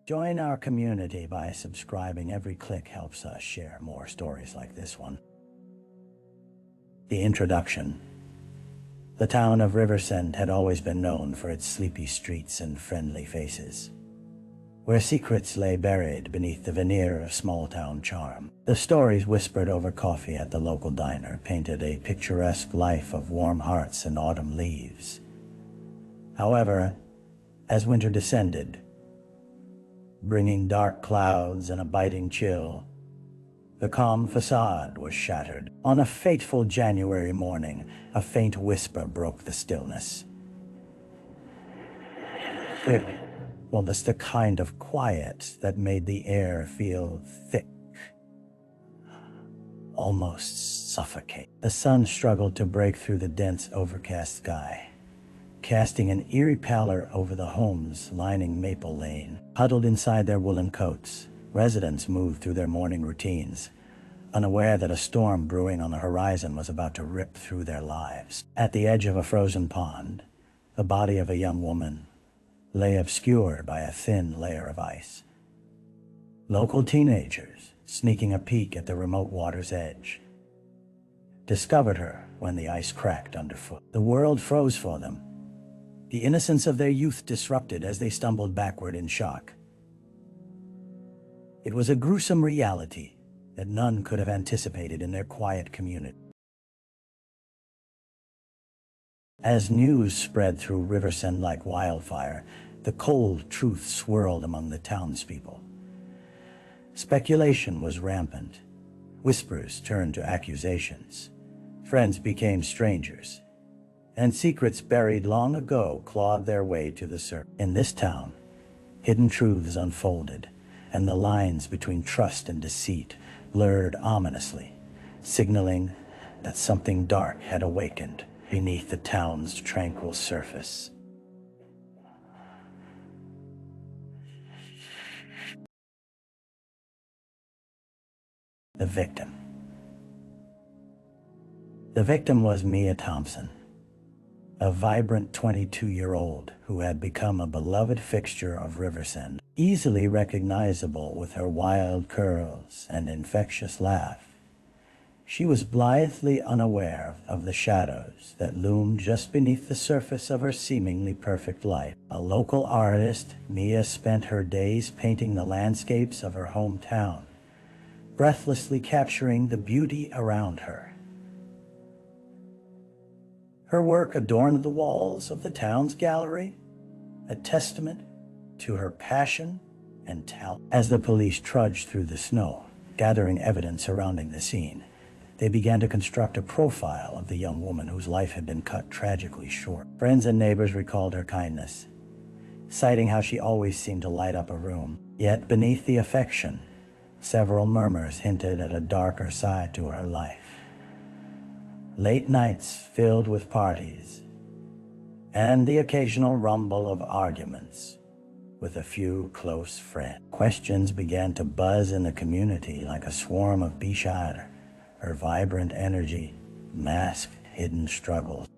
Join our community by subscribing. Every click helps us share more stories like this one. The introduction. The town of Riversend had always been known for its sleepy streets and friendly faces, where secrets lay buried beneath the veneer of small-town charm. The stories whispered over coffee at the local diner painted a picturesque life of warm hearts and autumn leaves. However, as winter descended, bringing dark clouds and a biting chill, the calm facade was shattered. On a fateful January morning, a faint whisper broke the stillness. Well, that's the kind of quiet that made the air feel thick, almost suffocate. The sun struggled to break through the dense, overcast sky, casting an eerie pallor over the homes lining Maple Lane. Huddled inside their woolen coats, residents moved through their morning routines, unaware that a storm brewing on the horizon was about to rip through their lives. At the edge of a frozen pond, the body of a young woman lay obscured by a thin layer of ice. Local teenagers, sneaking a peek at the remote water's edge, discovered her when the ice cracked underfoot. The world froze for them, the innocence of their youth disrupted as they stumbled backward in shock. It was a gruesome reality that none could have anticipated in their quiet community. As news spread through Riversend like wildfire, the cold truth swirled among the townspeople. Speculation was rampant. Whispers turned to accusations. Friends became strangers, and secrets buried long ago clawed their way to the surface. In this town, hidden truths unfolded, and the lines between trust and deceit blurred ominously, signaling that something dark had awakened beneath the town's tranquil surface. The victim. The victim was Mia Thompson, a vibrant 22-year-old who had become a beloved fixture of Riversend. Easily recognizable with her wild curls and infectious laugh, she was blithely unaware of the shadows that loomed just beneath the surface of her seemingly perfect life. A local artist, Mia spent her days painting the landscapes of her hometown, breathlessly capturing the beauty around her. Her work adorned the walls of the town's gallery, a testament to her passion and talent. As the police trudged through the snow, gathering evidence surrounding the scene, they began to construct a profile of the young woman whose life had been cut tragically short. Friends and neighbors recalled her kindness, citing how she always seemed to light up a room. Yet beneath the affection, several murmurs hinted at a darker side to her life. Late nights filled with parties, and the occasional rumble of arguments with a few close friends. Questions began to buzz in the community like a swarm of bees. Her vibrant energy masked hidden struggles.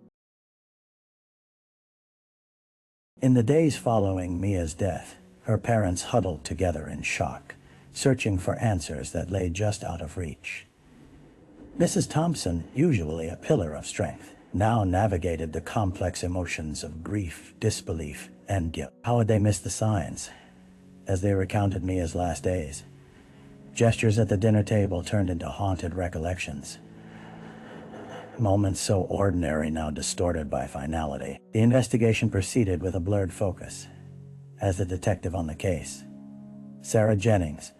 In the days following Mia's death, her parents huddled together in shock, searching for answers that lay just out of reach. Mrs. Thompson, usually a pillar of strength, now navigated the complex emotions of grief, disbelief, and guilt. How had they missed the signs? As they recounted Mia's last days, gestures at the dinner table turned into haunted recollections. Moments so ordinary now distorted by finality. The investigation proceeded with a blurred focus, as the detective on the case, Sarah Jennings,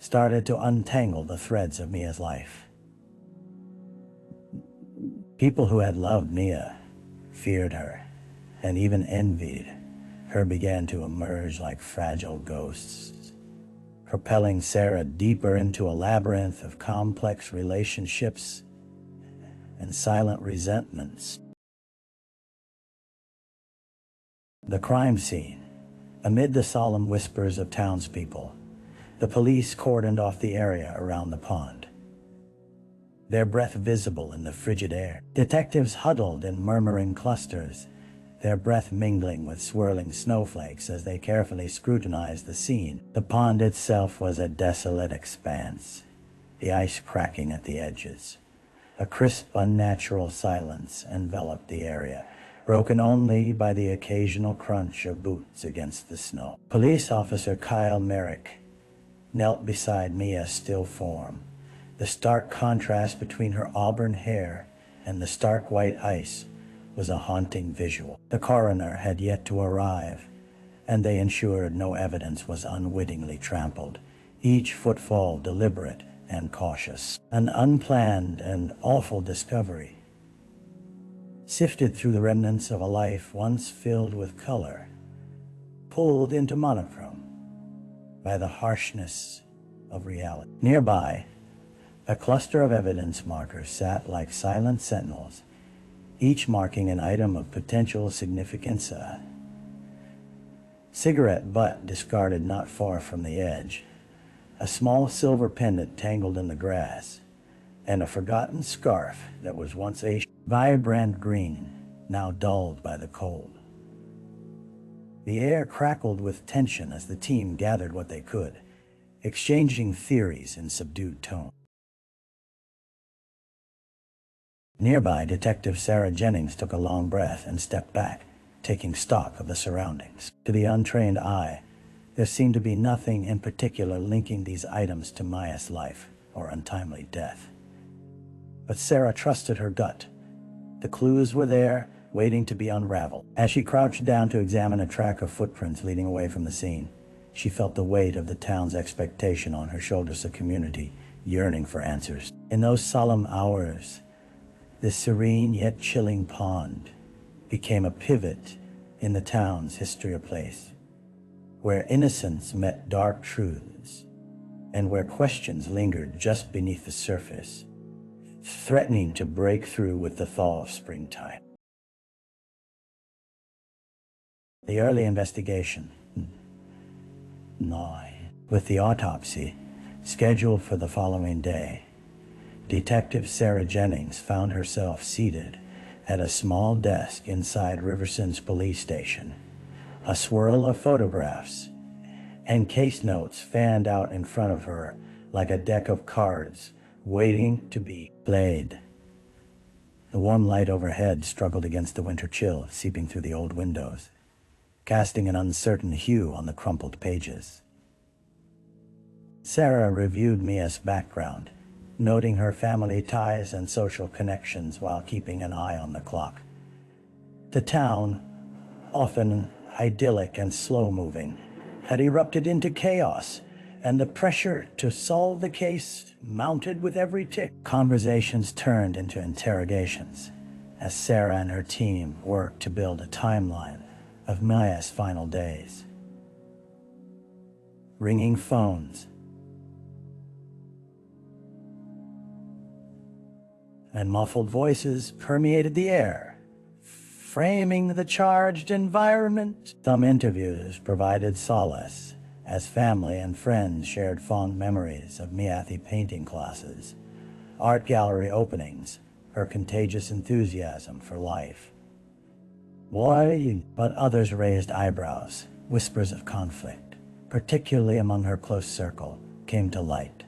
started to untangle the threads of Mia's life. People who had loved Mia, feared her, and even envied her began to emerge like fragile ghosts, propelling Sarah deeper into a labyrinth of complex relationships and silent resentments. The crime scene. Amid the solemn whispers of townspeople, the police cordoned off the area around the pond, their breath visible in the frigid air. Detectives huddled in murmuring clusters, their breath mingling with swirling snowflakes as they carefully scrutinized the scene. The pond itself was a desolate expanse, the ice cracking at the edges. A crisp, unnatural silence enveloped the area, broken only by the occasional crunch of boots against the snow. Police Officer Kyle Merrick knelt beside Mia's still form. The stark contrast between her auburn hair and the stark white ice was a haunting visual. The coroner had yet to arrive, and they ensured no evidence was unwittingly trampled, each footfall deliberate and cautious. An unplanned and awful discovery, sifted through the remnants of a life once filled with color, pulled into monochrome by the harshness of reality. Nearby, a cluster of evidence markers sat like silent sentinels, each marking an item of potential significance. A cigarette butt discarded not far from the edge, a small silver pendant tangled in the grass, and a forgotten scarf that was once a vibrant green, now dulled by the cold. The air crackled with tension as the team gathered what they could, exchanging theories in subdued tone. Nearby, Detective Sarah Jennings took a long breath and stepped back, taking stock of the surroundings. To the untrained eye, there seemed to be nothing in particular linking these items to Mia's life or untimely death. But Sarah trusted her gut. The clues were there, waiting to be unraveled. As she crouched down to examine a track of footprints leading away from the scene, she felt the weight of the town's expectation on her shoulders, a community yearning for answers. In those solemn hours, this serene yet chilling pond became a pivot in the town's history of place, where innocence met dark truths, and where questions lingered just beneath the surface, threatening to break through with the thaw of springtime. The early investigation, with the autopsy scheduled for the following day, Detective Sarah Jennings found herself seated at a small desk inside Riversend's police station. A swirl of photographs and case notes fanned out in front of her like a deck of cards waiting to be played. The warm light overhead struggled against the winter chill seeping through the old windows, casting an uncertain hue on the crumpled pages. Sarah reviewed Mia's background, noting her family ties and social connections while keeping an eye on the clock. The town, often idyllic and slow-moving, had erupted into chaos, and the pressure to solve the case mounted with every tick. Conversations turned into interrogations as Sarah and her team worked to build a timeline of Mia's final days. Ringing phones and muffled voices permeated the air, framing the charged environment. Some interviews provided solace as family and friends shared fond memories of Mia's painting classes, art gallery openings, her contagious enthusiasm for life. But others raised eyebrows. Whispers of conflict, particularly among her close circle, came to light.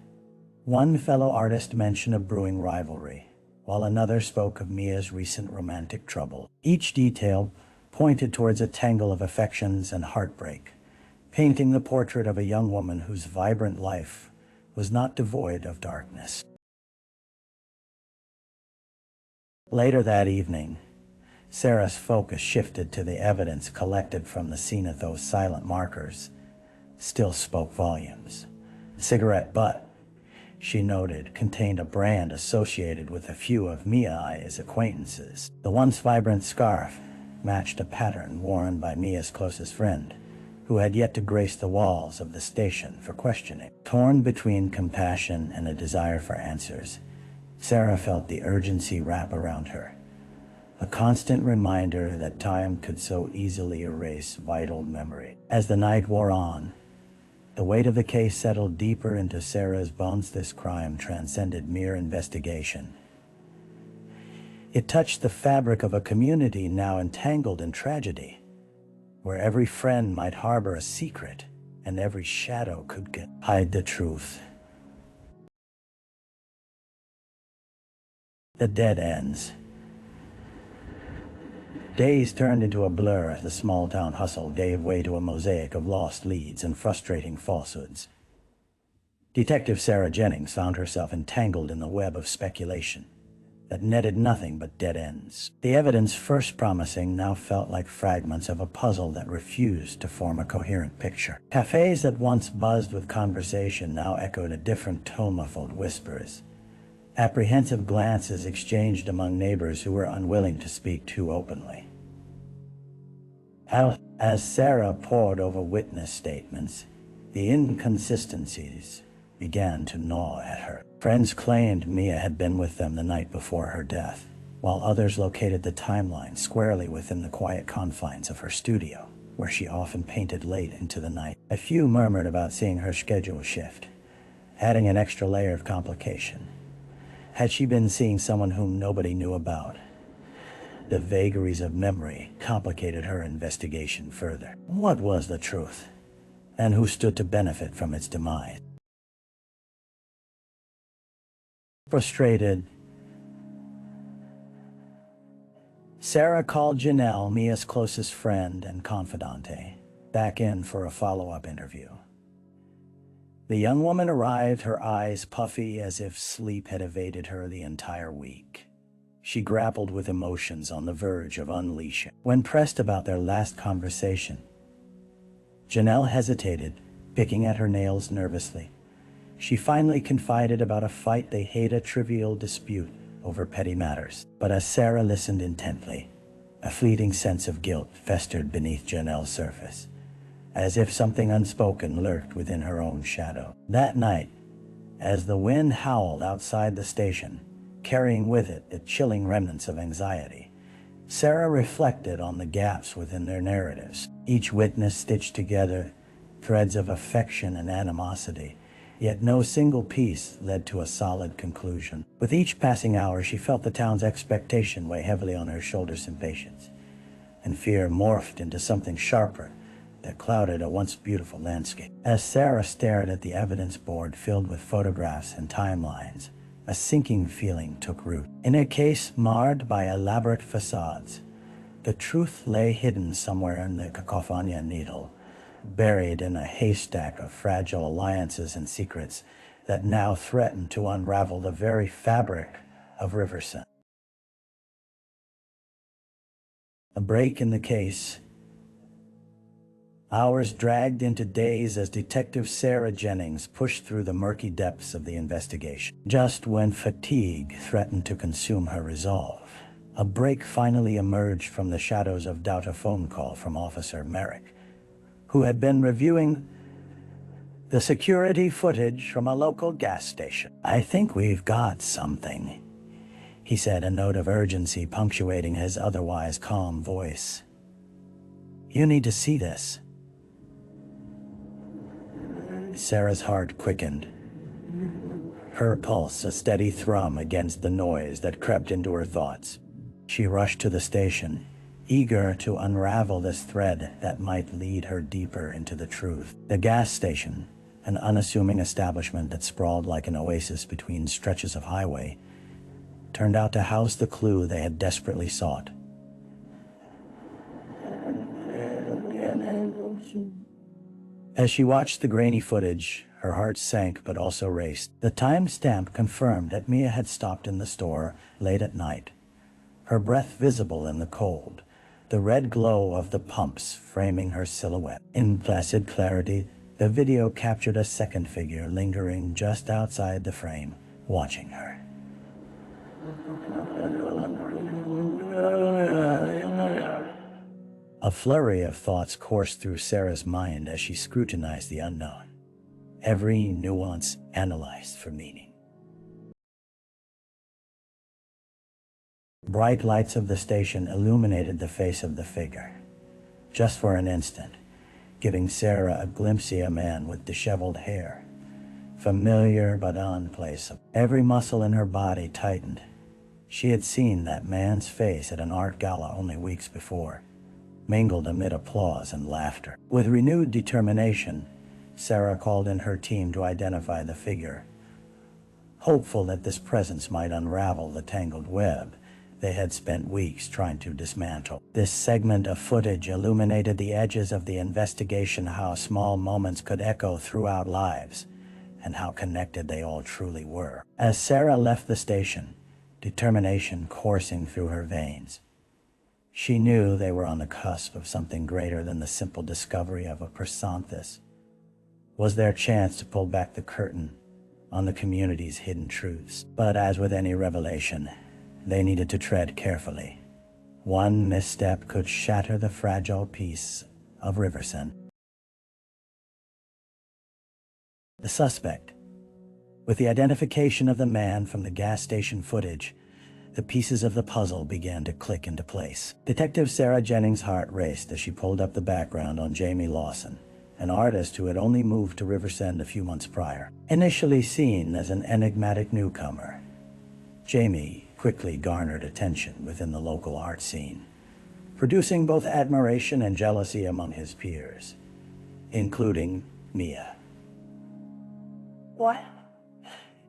One fellow artist mentioned a brewing rivalry, while another spoke of Mia's recent romantic trouble. Each detail pointed towards a tangle of affections and heartbreak, painting the portrait of a young woman whose vibrant life was not devoid of darkness. Later that evening, Sarah's focus shifted to the evidence collected from the scene. Of those silent markers still spoke volumes. The cigarette butt, she noted, contained a brand associated with a few of Mia's acquaintances. The once vibrant scarf matched a pattern worn by Mia's closest friend, who had yet to grace the walls of the station for questioning. Torn between compassion and a desire for answers, Sarah felt the urgency wrap around her, a constant reminder that time could so easily erase vital memory. As the night wore on, the weight of the case settled deeper into Sarah's bones. This crime transcended mere investigation. It touched the fabric of a community now entangled in tragedy, where every friend might harbor a secret and every shadow could hide the truth. The dead ends. Days turned into a blur as the small-town hustle gave way to a mosaic of lost leads and frustrating falsehoods. Detective Sarah Jennings found herself entangled in the web of speculation that netted nothing but dead ends. The evidence, first promising, now felt like fragments of a puzzle that refused to form a coherent picture. Cafes that once buzzed with conversation now echoed a different tone, muffled whispers. Apprehensive glances exchanged among neighbors who were unwilling to speak too openly. As Sarah pored over witness statements, the inconsistencies began to gnaw at her. Friends claimed Mia had been with them the night before her death, while others located the timeline squarely within the quiet confines of her studio, where she often painted late into the night. A few murmured about seeing her schedule shift, adding an extra layer of complication. Had she been seeing someone whom nobody knew about? The vagaries of memory complicated her investigation further. What was the truth, and who stood to benefit from its demise? Frustrated, Sarah called Janelle, Mia's closest friend and confidante, back in for a follow-up interview. The young woman arrived, her eyes puffy as if sleep had evaded her the entire week. She grappled with emotions on the verge of unleashing. When pressed about their last conversation, Janelle hesitated, picking at her nails nervously. She finally confided about a fight they had, a trivial dispute over petty matters. But as Sarah listened intently, a fleeting sense of guilt festered beneath Janelle's surface, as if something unspoken lurked within her own shadow. That night, as the wind howled outside the station, carrying with it the chilling remnants of anxiety, Sarah reflected on the gaps within their narratives. Each witness stitched together threads of affection and animosity, yet no single piece led to a solid conclusion. With each passing hour, she felt the town's expectation weigh heavily on her shoulders, impatience and fear morphed into something sharper that clouded a once beautiful landscape. As Sarah stared at the evidence board filled with photographs and timelines, a sinking feeling took root. In a case marred by elaborate facades, the truth lay hidden somewhere in the cacophony needle, buried in a haystack of fragile alliances and secrets that now threatened to unravel the very fabric of Riversend. A break in the case. Hours dragged into days as Detective Sarah Jennings pushed through the murky depths of the investigation. Just when fatigue threatened to consume her resolve, a break finally emerged from the shadows of doubt. A phone call from Officer Merrick, who had been reviewing the security footage from a local gas station. "I think we've got something," he said, a note of urgency punctuating his otherwise calm voice. "You need to see this." Sarah's heart quickened, her pulse a steady thrum against the noise that crept into her thoughts. She rushed to the station, eager to unravel this thread that might lead her deeper into the truth. The gas station, an unassuming establishment that sprawled like an oasis between stretches of highway, turned out to house the clue they had desperately sought. As she watched the grainy footage, her heart sank but also raced. The timestamp confirmed that Mia had stopped in the store late at night, her breath visible in the cold, the red glow of the pumps framing her silhouette. In placid clarity, the video captured a second figure lingering just outside the frame, watching her. A flurry of thoughts coursed through Sarah's mind as she scrutinized the unknown, every nuance analyzed for meaning. Bright lights of the station illuminated the face of the figure, just for an instant, giving Sarah a glimpse of a man with disheveled hair, familiar but unplaceable. Every muscle in her body tightened, She had seen that man's face at an art gala only weeks before, mingled amid applause and laughter. With renewed determination, Sarah called in her team to identify the figure, hopeful that this presence might unravel the tangled web they had spent weeks trying to dismantle. This segment of footage illuminated the edges of the investigation, how small moments could echo throughout lives, and how connected they all truly were. As Sarah left the station, determination coursing through her veins, she knew they were on the cusp of something greater than the simple discovery of a personathus. Was their chance to pull back the curtain on the community's hidden truths. But as with any revelation, they needed to tread carefully. One misstep could shatter the fragile peace of Riversend. The suspect. With the identification of the man from the gas station footage, the pieces of the puzzle began to click into place. Detective Sarah Jennings' heart raced as she pulled up the background on Jamie Lawson, an artist who had only moved to Riversend a few months prior. Initially seen as an enigmatic newcomer, Jamie quickly garnered attention within the local art scene, producing both admiration and jealousy among his peers, including Mia. What?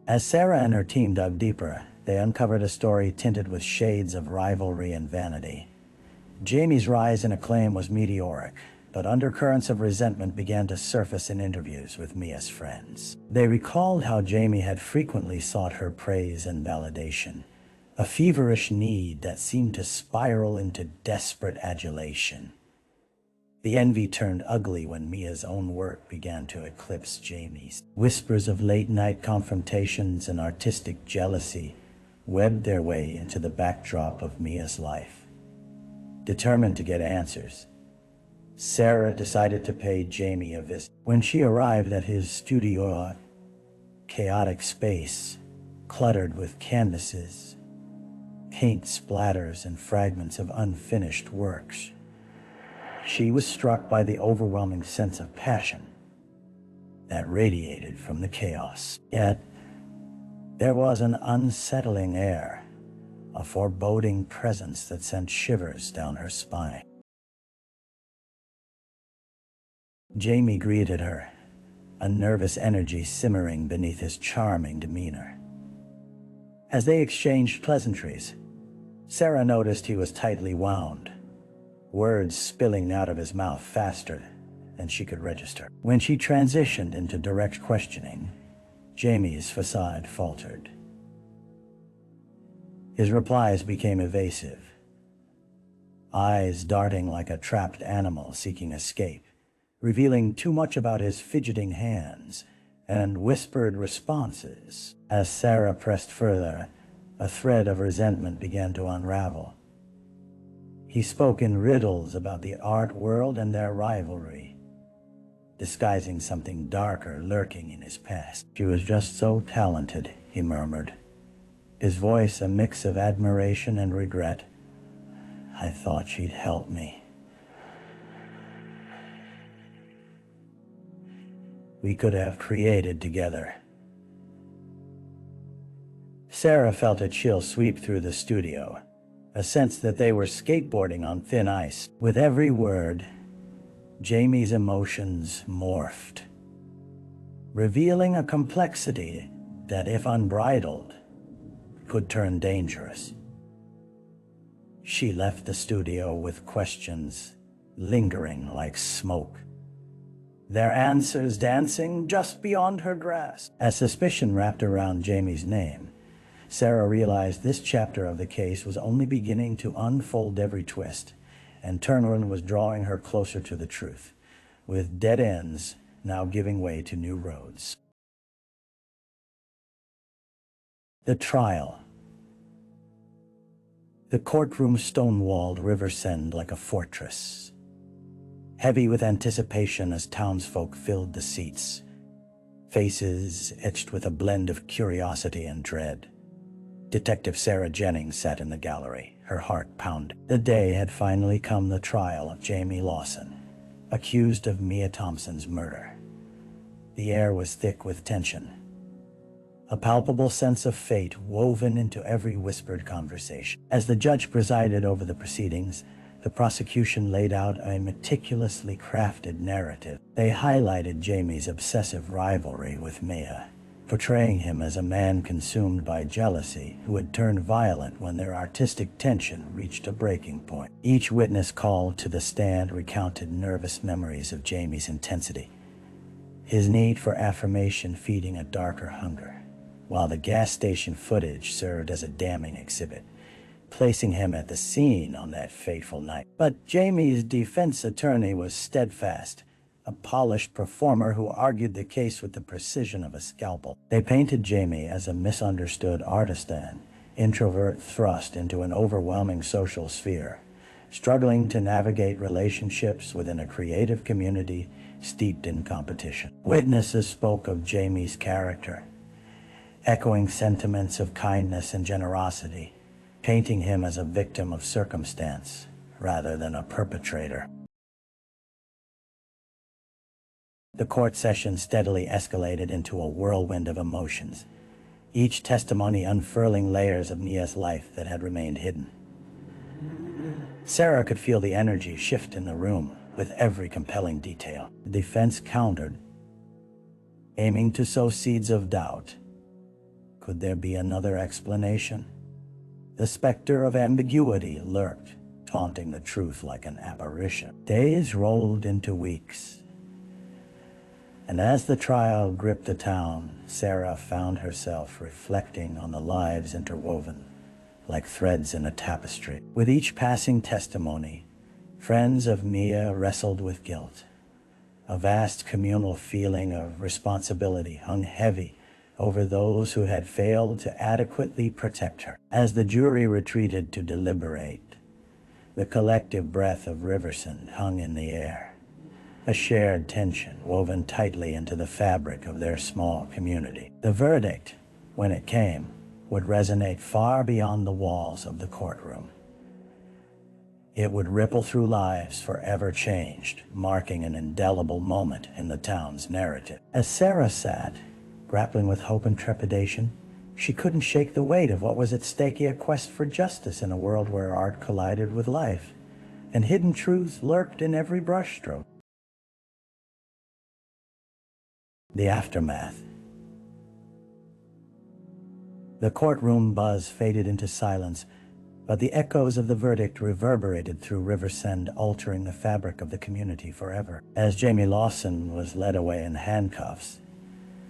As Sarah and her team dug deeper, they uncovered a story tinted with shades of rivalry and vanity. Jamie's rise in acclaim was meteoric, but undercurrents of resentment began to surface in interviews with Mia's friends. They recalled how Jamie had frequently sought her praise and validation, a feverish need that seemed to spiral into desperate adulation. The envy turned ugly when Mia's own work began to eclipse Jamie's. Whispers of late-night confrontations and artistic jealousy webbed their way into the backdrop of Mia's life. Determined to get answers, Sarah decided to pay Jamie a visit. When she arrived at his studio, a chaotic space cluttered with canvases, paint splatters, and fragments of unfinished works, she was struck by the overwhelming sense of passion that radiated from the chaos. Yet, there was an unsettling air, a foreboding presence that sent shivers down her spine. Jamie greeted her, a nervous energy simmering beneath his charming demeanor. As they exchanged pleasantries, Sarah noticed he was tightly wound, words spilling out of his mouth faster than she could register. When she transitioned into direct questioning, Jamie's facade faltered. His replies became evasive, eyes darting like a trapped animal seeking escape, revealing too much about his fidgeting hands and whispered responses. As Sarah pressed further, a thread of resentment began to unravel. He spoke in riddles about the art world and their rivalry, disguising something darker lurking in his past. She was just so talented, he murmured, his voice a mix of admiration and regret. I thought she'd help me. We could have created together. Sarah felt a chill sweep through the studio, a sense that they were skateboarding on thin ice. With every word, Jamie's emotions morphed, revealing a complexity that, if unbridled, could turn dangerous. She left the studio with questions lingering like smoke, their answers dancing just beyond her grasp. As suspicion wrapped around Jamie's name, Sarah realized this chapter of the case was only beginning to unfold every twist, and turmoil was drawing her closer to the truth, with dead ends now giving way to new roads. The trial. The courtroom stonewalled Riversend like a fortress, heavy with anticipation as townsfolk filled the seats, faces etched with a blend of curiosity and dread. Detective Sarah Jennings sat in the gallery, her heart pounding. The day had finally come, the trial of Jamie Lawson, accused of Mia Thompson's murder. The air was thick with tension, a palpable sense of fate woven into every whispered conversation. As the judge presided over the proceedings, the prosecution laid out a meticulously crafted narrative. They highlighted Jamie's obsessive rivalry with Mia, portraying him as a man consumed by jealousy who had turned violent when their artistic tension reached a breaking point. Each witness called to the stand recounted nervous memories of Jamie's intensity, his need for affirmation feeding a darker hunger, while the gas station footage served as a damning exhibit, placing him at the scene on that fateful night. But Jamie's defense attorney was steadfast, a polished performer who argued the case with the precision of a scalpel. They painted Jamie as a misunderstood artisan, introvert thrust into an overwhelming social sphere, struggling to navigate relationships within a creative community steeped in competition. Witnesses spoke of Jamie's character, echoing sentiments of kindness and generosity, painting him as a victim of circumstance rather than a perpetrator. The court session steadily escalated into a whirlwind of emotions, each testimony unfurling layers of Mia's life that had remained hidden. Sarah could feel the energy shift in the room with every compelling detail. The defense countered, aiming to sow seeds of doubt. Could there be another explanation? The specter of ambiguity lurked, taunting the truth like an apparition. Days rolled into weeks, and as the trial gripped the town, Sarah found herself reflecting on the lives interwoven like threads in a tapestry. With each passing testimony, friends of Mia wrestled with guilt. A vast communal feeling of responsibility hung heavy over those who had failed to adequately protect her. As the jury retreated to deliberate, the collective breath of Riversend hung in the air, a shared tension woven tightly into the fabric of their small community. The verdict, when it came, would resonate far beyond the walls of the courtroom. It would ripple through lives forever changed, marking an indelible moment in the town's narrative. As Sarah sat, grappling with hope and trepidation, she couldn't shake the weight of what was at stake: a quest for justice in a world where art collided with life, and hidden truths lurked in every brushstroke. The aftermath. The courtroom buzz faded into silence, but the echoes of the verdict reverberated through Riversend, altering the fabric of the community forever. As Jamie Lawson was led away in handcuffs,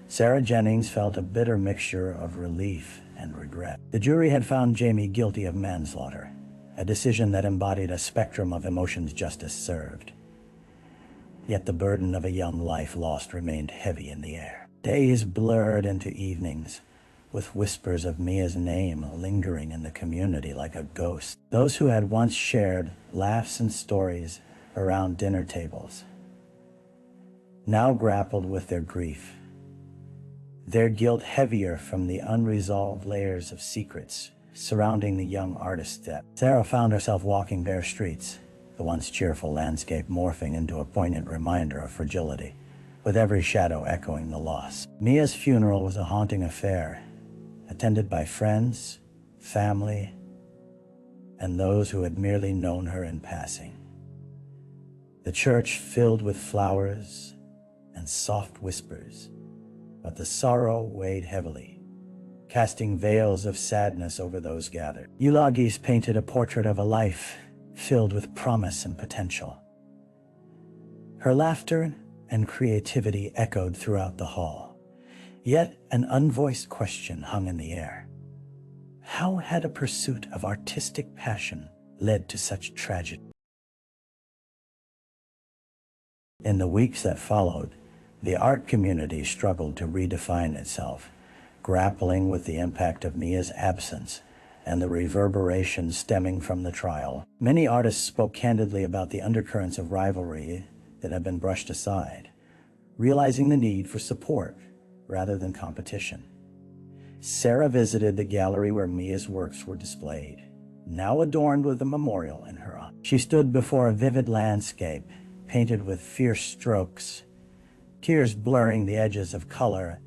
Sarah Jennings felt a bitter mixture of relief and regret. The jury had found Jamie guilty of manslaughter, a decision that embodied a spectrum of emotions justice served. Yet the burden of a young life lost remained heavy in the air. Days blurred into evenings, with whispers of Mia's name lingering in the community like a ghost. Those who had once shared laughs and stories around dinner tables now grappled with their grief, their guilt heavier from the unresolved layers of secrets surrounding the young artist's death. Sarah found herself walking bare streets, the once cheerful landscape morphing into a poignant reminder of fragility, with every shadow echoing the loss. Mia's funeral was a haunting affair, attended by friends, family, and those who had merely known her in passing. The church filled with flowers and soft whispers, but the sorrow weighed heavily, casting veils of sadness over those gathered. Eulogies painted a portrait of a life filled with promise and potential. Her laughter and creativity echoed throughout the hall. Yet an unvoiced question hung in the air. How had a pursuit of artistic passion led to such tragedy? In the weeks that followed, the art community struggled to redefine itself, grappling with the impact of Mia's absence and the reverberations stemming from the trial. Many artists spoke candidly about the undercurrents of rivalry that had been brushed aside, realizing the need for support rather than competition. Sarah visited the gallery where Mia's works were displayed, now adorned with a memorial in her honor. She stood before a vivid landscape, painted with fierce strokes, tears blurring the edges of color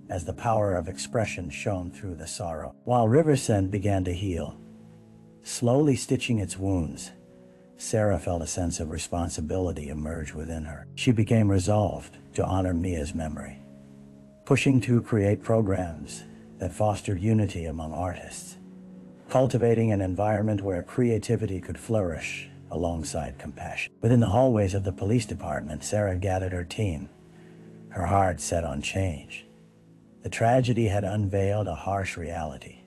as the power of expression shone through the sorrow. While Riversend began to heal, slowly stitching its wounds, Sarah felt a sense of responsibility emerge within her. She became resolved to honor Mia's memory, pushing to create programs that fostered unity among artists, cultivating an environment where creativity could flourish alongside compassion. Within the hallways of the police department, Sarah gathered her team, her heart set on change. The tragedy had unveiled a harsh reality,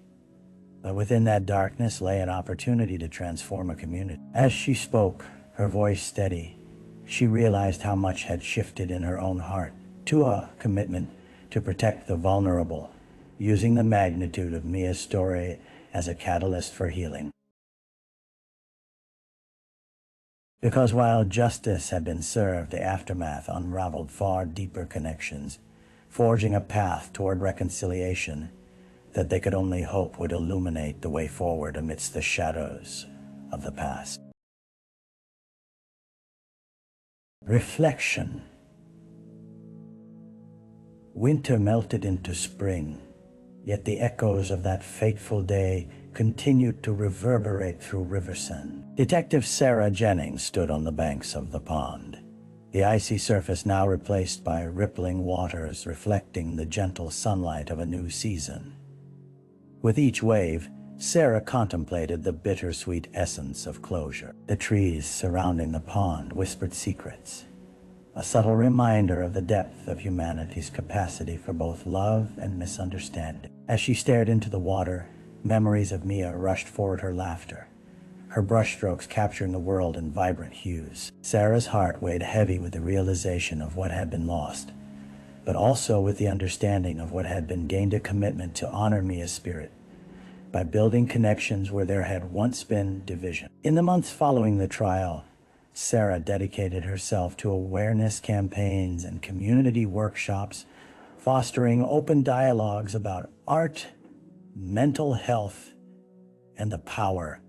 but within that darkness lay an opportunity to transform a community. As she spoke, her voice steady, she realized how much had shifted in her own heart to a commitment to protect the vulnerable, using the magnitude of Mia's story as a catalyst for healing. Because while justice had been served, the aftermath unraveled far deeper connections, forging a path toward reconciliation that they could only hope would illuminate the way forward amidst the shadows of the past. Reflection. Winter melted into spring, yet the echoes of that fateful day continued to reverberate through Riversend. Detective Sarah Jennings stood on the banks of the pond, the icy surface now replaced by rippling waters reflecting the gentle sunlight of a new season. With each wave, Sarah contemplated the bittersweet essence of closure. The trees surrounding the pond whispered secrets, a subtle reminder of the depth of humanity's capacity for both love and misunderstanding. As she stared into the water, memories of Mia rushed forward, her laughter, her brushstrokes capturing the world in vibrant hues. Sarah's heart weighed heavy with the realization of what had been lost, but also with the understanding of what had been gained, a commitment to honor Mia's spirit by building connections where there had once been division. In the months following the trial, Sarah dedicated herself to awareness campaigns and community workshops, fostering open dialogues about art, mental health, and the power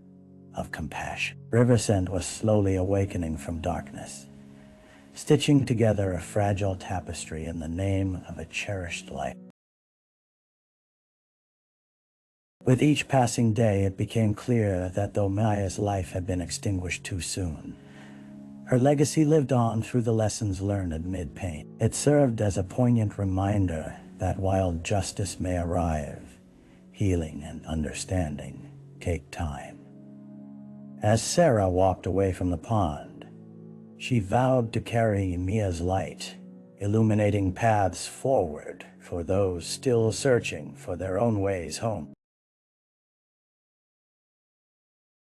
of compassion. Riversend was slowly awakening from darkness, stitching together a fragile tapestry in the name of a cherished life. With each passing day, it became clear that though Mia's life had been extinguished too soon, her legacy lived on through the lessons learned amid pain. It served as a poignant reminder that while justice may arrive, healing and understanding take time. As Sarah walked away from the pond, she vowed to carry Mia's light, illuminating paths forward for those still searching for their own ways home.